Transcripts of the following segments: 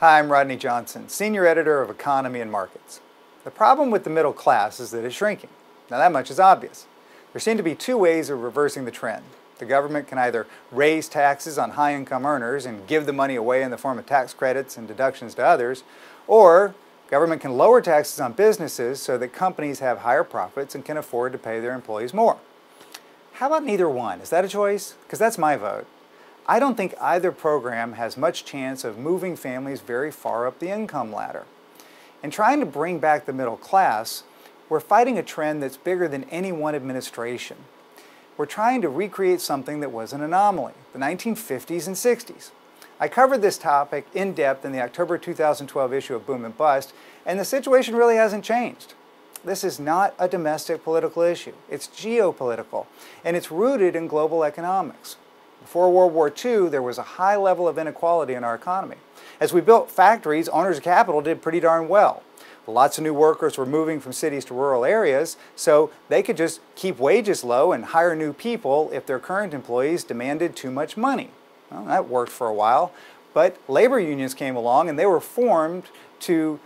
Hi, I'm Rodney Johnson, Senior Editor of Economy and Markets. The problem with the middle class is that it's shrinking. Now that much is obvious. There seem to be two ways of reversing the trend. The government can either raise taxes on high-income earners and give the money away in the form of tax credits and deductions to others, or government can lower taxes on businesses so that companies have higher profits and can afford to pay their employees more. How about neither one? Is that a choice? Because that's my vote. I don't think either program has much chance of moving families very far up the income ladder. In trying to bring back the middle class, we're fighting a trend that's bigger than any one administration. We're trying to recreate something that was an anomaly, the 1950s and 60s. I covered this topic in depth in the October 2012 issue of Boom and Bust, and the situation really hasn't changed. This is not a domestic political issue. It's geopolitical, and it's rooted in global economics. Before World War II, there was a high level of inequality in our economy. As we built factories, owners of capital did pretty darn well. Lots of new workers were moving from cities to rural areas, so they could just keep wages low and hire new people if their current employees demanded too much money. Well, that worked for a while, but labor unions came along and they were formed to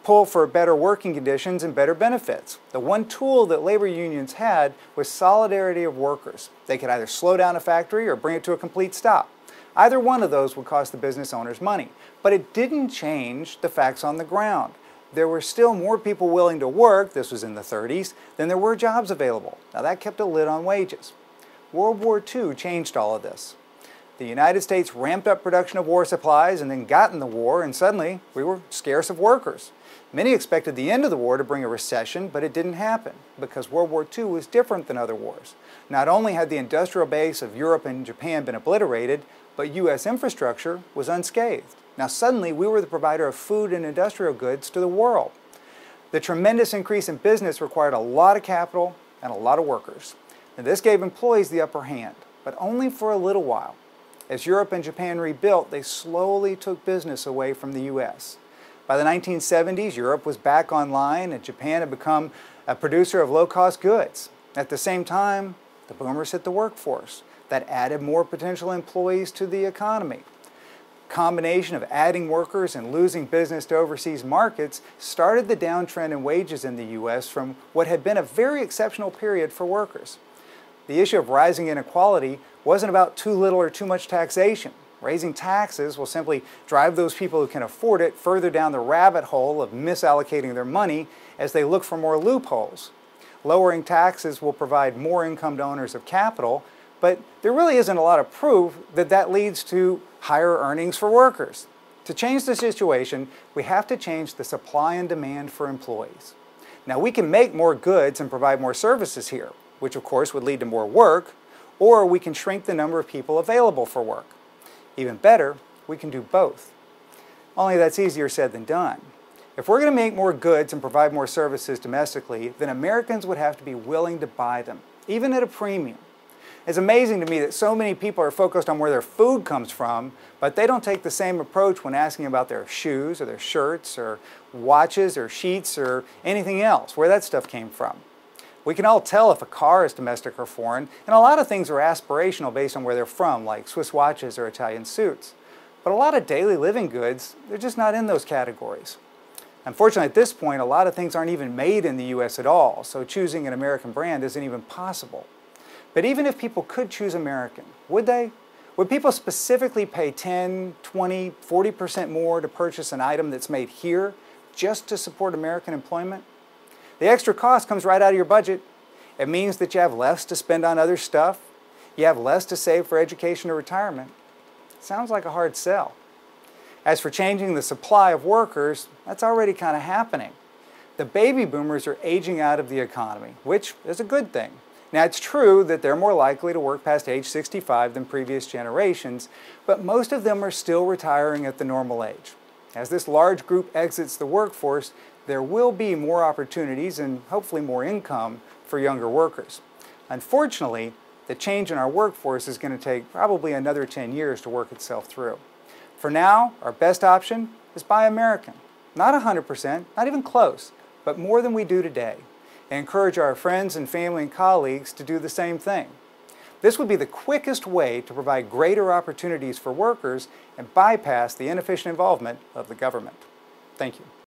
pull for better working conditions and better benefits. The one tool that labor unions had was solidarity of workers. They could either slow down a factory or bring it to a complete stop. Either one of those would cost the business owners money, but it didn't change the facts on the ground. There were still more people willing to work, this was in the 30s, than there were jobs available. Now that kept a lid on wages. World War II changed all of this. The United States ramped up production of war supplies and then got in the war, and suddenly we were scarce of workers. Many expected the end of the war to bring a recession, but it didn't happen because World War II was different than other wars. Not only had the industrial base of Europe and Japan been obliterated, but U.S. infrastructure was unscathed. Now suddenly we were the provider of food and industrial goods to the world. The tremendous increase in business required a lot of capital and a lot of workers. Now this gave employees the upper hand, but only for a little while. As Europe and Japan rebuilt, they slowly took business away from the U.S. By the 1970s, Europe was back online and Japan had become a producer of low-cost goods. At the same time, the boomers hit the workforce. That added more potential employees to the economy. The combination of adding workers and losing business to overseas markets started the downtrend in wages in the U.S. from what had been a very exceptional period for workers. The issue of rising inequality wasn't about too little or too much taxation. Raising taxes will simply drive those people who can afford it further down the rabbit hole of misallocating their money as they look for more loopholes. Lowering taxes will provide more income to owners of capital, but there really isn't a lot of proof that that leads to higher earnings for workers. To change the situation, we have to change the supply and demand for employees. Now we can make more goods and provide more services here, which of course would lead to more work, or we can shrink the number of people available for work. Even better, we can do both. Only that's easier said than done. If we're going to make more goods and provide more services domestically, then Americans would have to be willing to buy them, even at a premium. It's amazing to me that so many people are focused on where their food comes from, but they don't take the same approach when asking about their shoes or their shirts or watches or sheets or anything else, where that stuff came from. We can all tell if a car is domestic or foreign, and a lot of things are aspirational based on where they're from, like Swiss watches or Italian suits. But a lot of daily living goods, they're just not in those categories. Unfortunately, at this point, a lot of things aren't even made in the U.S. at all, so choosing an American brand isn't even possible. But even if people could choose American, would they? Would people specifically pay 10, 20, 40% more to purchase an item that's made here just to support American employment? The extra cost comes right out of your budget. It means that you have less to spend on other stuff. You have less to save for education or retirement. Sounds like a hard sell. As for changing the supply of workers, that's already kind of happening. The baby boomers are aging out of the economy, which is a good thing. Now it's true that they're more likely to work past age 65 than previous generations, but most of them are still retiring at the normal age. As this large group exits the workforce, there will be more opportunities and hopefully more income for younger workers. Unfortunately, the change in our workforce is going to take probably another 10 years to work itself through. For now, our best option is buy American. Not 100%, not even close, but more than we do today. And encourage our friends and family and colleagues to do the same thing. This would be the quickest way to provide greater opportunities for workers and bypass the inefficient involvement of the government. Thank you.